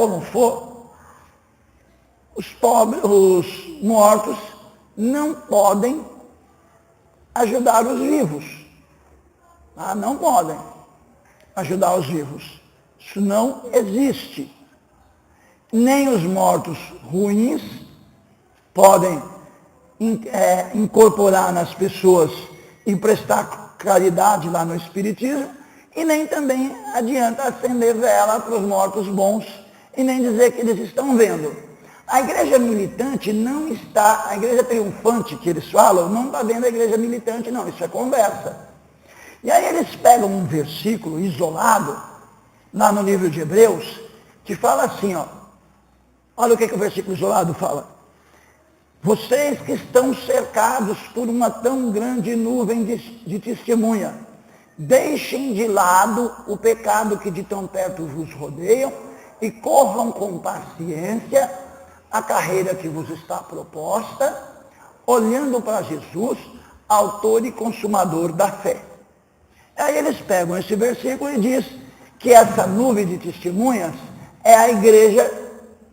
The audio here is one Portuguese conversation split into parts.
como for, os mortos não podem ajudar os vivos. Tá? Não podem ajudar os vivos. Isso não existe. Nem os mortos ruins podem incorporar nas pessoas e prestar caridade lá no Espiritismo, e nem também adianta acender vela para os mortos bons e nem dizer que eles estão vendo. A igreja militante não está, a igreja triunfante que eles falam, não está vendo a igreja militante não, isso é conversa. E aí eles pegam um versículo isolado, lá no livro de Hebreus, que fala assim, ó, olha o que o versículo isolado fala. Vocês que estão cercados por uma tão grande nuvem de testemunha, deixem de lado o pecado que de tão perto vos rodeiam e corram com paciência a carreira que vos está proposta, olhando para Jesus, autor e consumador da fé. Aí eles pegam esse versículo e diz que essa nuvem de testemunhas é a igreja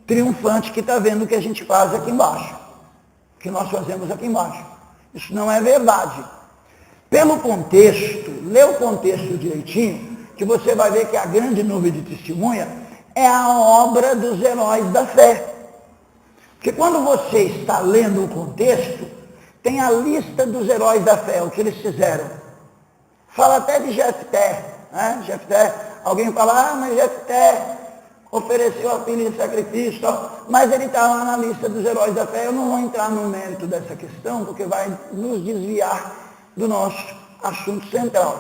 triunfante que está vendo o que a gente faz aqui embaixo, que nós fazemos aqui embaixo. Isso não é verdade. Pelo contexto, lê o contexto direitinho, que você vai ver que a grande nuvem de testemunha é a obra dos heróis da fé. Porque quando você está lendo o contexto, tem a lista dos heróis da fé, o que eles fizeram. Fala até de Jefté, né? Jefté, alguém fala, mas Jefté ofereceu a filha em sacrifício, mas ele está lá na lista dos heróis da fé. Eu não vou entrar no mérito dessa questão, porque vai nos desviar do nosso assunto central.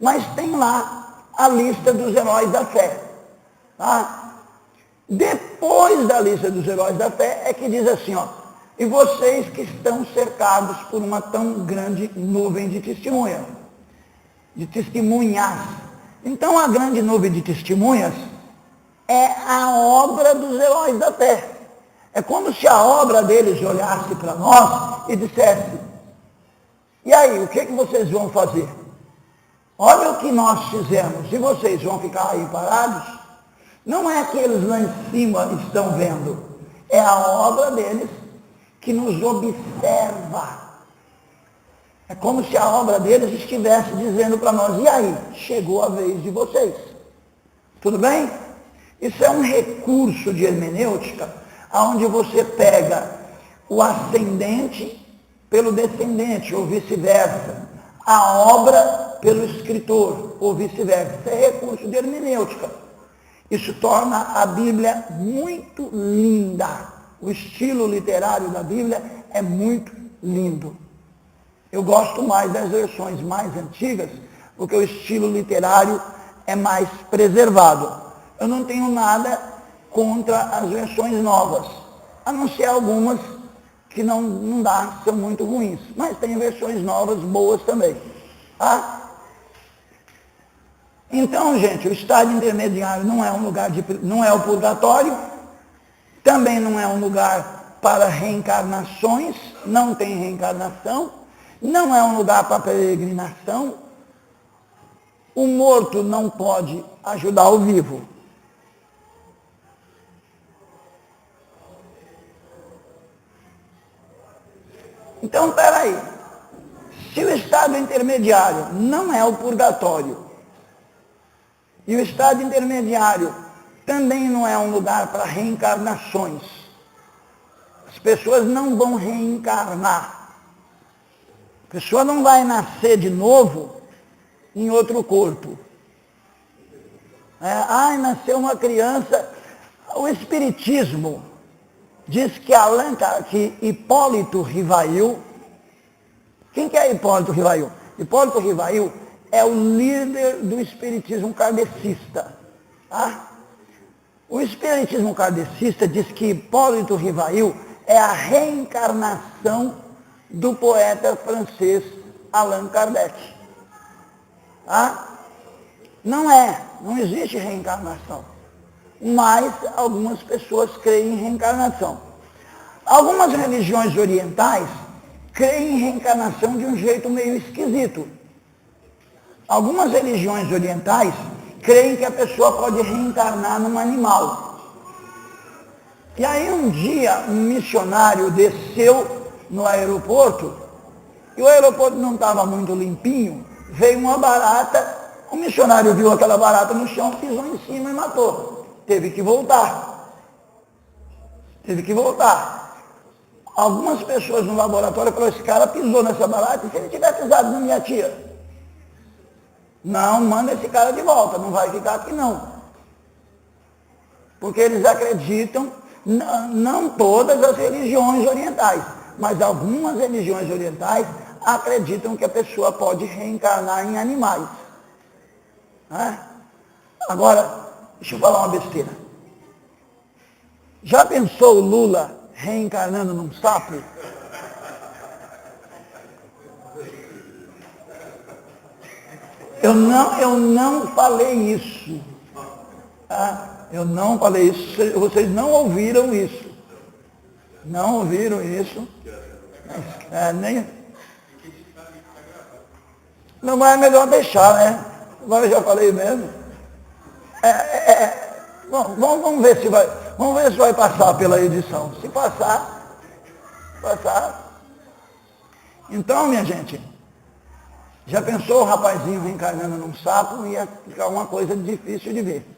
Mas tem lá a lista dos heróis da fé. Tá? Depois da lista dos heróis da fé é que diz assim, ó, e vocês que estão cercados por uma tão grande nuvem de testemunhas. Então a grande nuvem de testemunhas é a obra dos heróis da fé. É como se a obra deles olhasse para nós e dissesse, e aí, o que vocês vão fazer? Olha o que nós fizemos, e vocês vão ficar aí parados? Não é que eles lá em cima estão vendo, é a obra deles que nos observa. É como se a obra deles estivesse dizendo para nós, e aí, chegou a vez de vocês. Tudo bem? Isso é um recurso de hermenêutica, onde você pega o ascendente pelo descendente, ou vice-versa. A obra pelo escritor, ou vice-versa. Isso é recurso de hermenêutica. Isso torna a Bíblia muito linda. O estilo literário da Bíblia é muito lindo. Eu gosto mais das versões mais antigas, porque o estilo literário é mais preservado. Eu não tenho nada contra as versões novas, a não ser algumas que não dá, são muito ruins. Mas tem versões novas boas também. Tá? Então, gente, o estágio intermediário não é um lugar não é o purgatório, também não é um lugar para reencarnações, não tem reencarnação, não é um lugar para peregrinação. O morto não pode ajudar o vivo. Então, peraí, se o estado intermediário não é o purgatório, e o estado intermediário também não é um lugar para reencarnações, as pessoas não vão reencarnar, a pessoa não vai nascer de novo em outro corpo. Nasceu uma criança, o Espiritismo diz que Hipólito Rivail, quem que é Hipólito Rivail? Hipólito Rivail é o líder do espiritismo kardecista. Tá? O espiritismo kardecista diz que Hipólito Rivail é a reencarnação do poeta francês Allan Kardec. Tá? Não existe reencarnação. Mas algumas pessoas creem em reencarnação. Algumas religiões orientais creem em reencarnação de um jeito meio esquisito. Algumas religiões orientais creem que a pessoa pode reencarnar num animal. E aí um dia um missionário desceu no aeroporto, e o aeroporto não estava muito limpinho, veio uma barata, o missionário viu aquela barata no chão, pisou em cima e matou. Teve que voltar. Teve que voltar. Algumas pessoas no laboratório falaram, esse cara pisou nessa barata, e se ele tiver pisado na minha tia? Não, manda esse cara de volta, não vai ficar aqui não. Porque eles acreditam, não todas as religiões orientais, mas algumas religiões orientais acreditam que a pessoa pode reencarnar em animais. Agora, deixa eu falar uma besteira. Já pensou o Lula reencarnando num sapo? Eu não falei isso. Eu não falei isso. Vocês não ouviram isso. Não ouviram isso. Nem... Não, mas é melhor deixar, né? Agora eu já falei mesmo. Bom, vamos ver se vai passar pela edição. Se passar. Então, minha gente, já pensou o rapazinho reencarnando num sapo? Ia ficar uma coisa difícil de ver.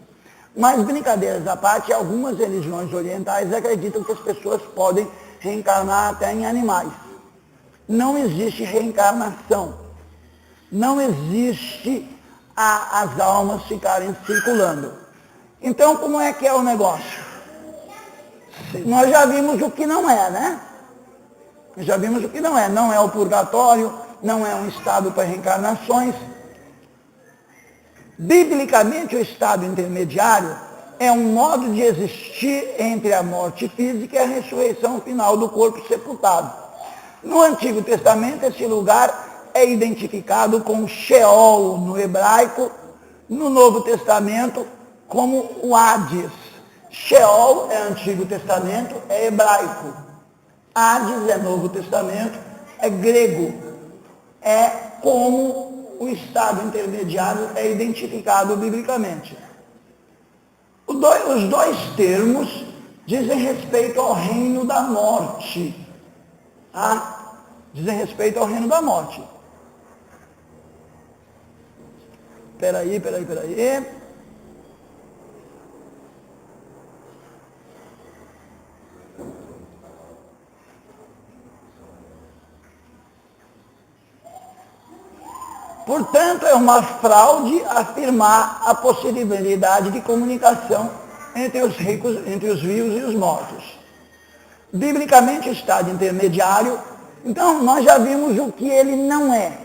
Mas, brincadeiras à parte, algumas religiões orientais acreditam que as pessoas podem reencarnar até em animais. Não existe reencarnação. Não existe as almas ficarem circulando. Então, como é que é o negócio? Nós já vimos o que não é, né? Já vimos o que não é. Não é o purgatório, não é um estado para reencarnações. Biblicamente, o estado intermediário é um modo de existir entre a morte física e a ressurreição final do corpo sepultado. No Antigo Testamento, esse lugar é identificado com Sheol no hebraico, no Novo Testamento como o Hades. Sheol é Antigo Testamento, é hebraico. Hades é Novo Testamento, é grego. É como o estado intermediário é identificado biblicamente. Os dois termos dizem respeito ao reino da morte. Dizem respeito ao reino da morte. Peraí. Portanto, é uma fraude afirmar a possibilidade de comunicação entre os vivos e os mortos. Biblicamente, o estado intermediário, então nós já vimos o que ele não é.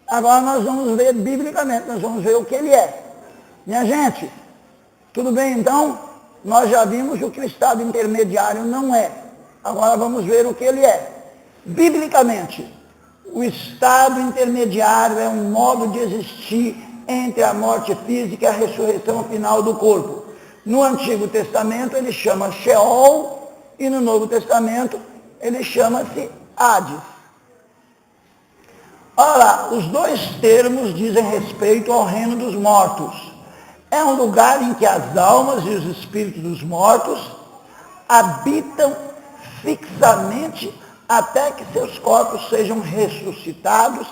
Agora nós vamos ver biblicamente, nós vamos ver o que ele é. Minha gente, tudo bem então? Nós já vimos o que o estado intermediário não é. Agora vamos ver o que ele é. Biblicamente, o estado intermediário é um modo de existir entre a morte física e a ressurreição final do corpo. No Antigo Testamento ele chama Sheol e no Novo Testamento ele chama-se Hades. Ora, os dois termos dizem respeito ao reino dos mortos. É um lugar em que as almas e os espíritos dos mortos habitam fixamente até que seus corpos sejam ressuscitados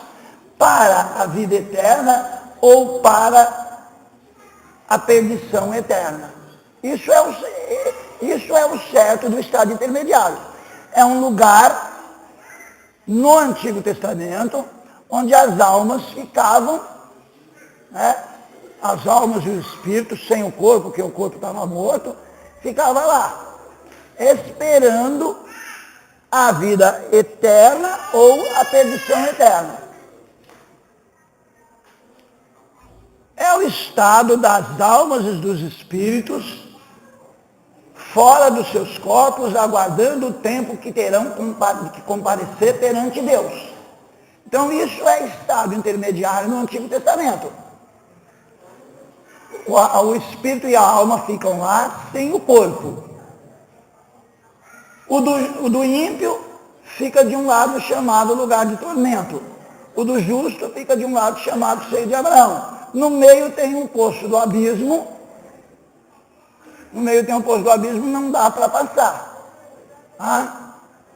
para a vida eterna ou para a perdição eterna. Isso é o certo do estado intermediário. É um lugar no Antigo Testamento onde as almas ficavam, as almas e os espíritos, sem o corpo, porque o corpo estava morto, ficava lá, esperando a vida eterna ou a perdição eterna. É o estado das almas e dos espíritos fora dos seus corpos, aguardando o tempo que terão que comparecer perante Deus. Então isso é estado intermediário no Antigo Testamento. O espírito e a alma ficam lá sem o corpo. O do ímpio fica de um lado chamado lugar de tormento. O do justo fica de um lado chamado seio de Abraão. No meio tem um poço do abismo, no meio tem um poço do abismo, não dá para passar. Ah?